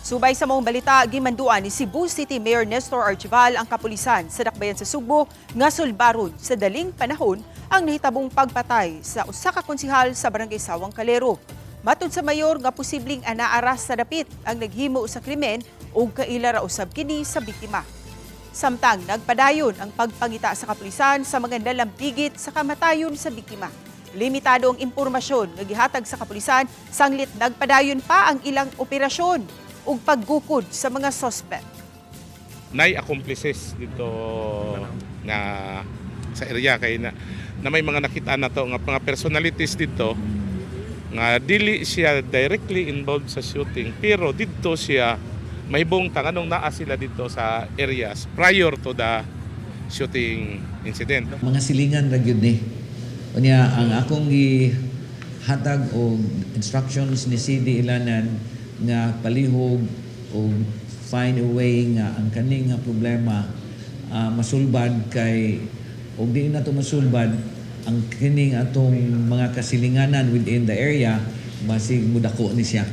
Subay sa mong balita, gimanduan ni Cebu City Mayor Nestor Archival ang kapulisan sa dakbayan sa Sugbo nga sulbarod sa daling panahon ang nahitabong pagpatay sa usa ka konsehal sa barangay Sawang Calero. Matud sa mayor nga posibleng anaaras sa dapit ang naghimo sa krimen ug kaila ra usab kini sa biktima. Samtang nagpadayon ang pagpangita sa kapulisan sa mga nalambigit sa kamatayon sa biktima. Limitado ang impormasyon nga gihatag sa kapulisan sanglit nagpadayon pa ang ilang operasyon ug paggukod sa mga suspect. Nay accomplices dito nga sa area kay na may mga nakita na to nga mga personalities dito nga dili siya directly involved sa shooting pero dito siya mahibong tanganong naa sila dito sa areas prior to the shooting incident. Mga silingan ra gyud ni. Unya ang akong gihatag og instructions ni CD Ilanan nga palihog o find a way nga ang kaning nga problema masulbad kay og di na to masulbad ang kining atong mga kasilinganan within the area basig mudako ni siya.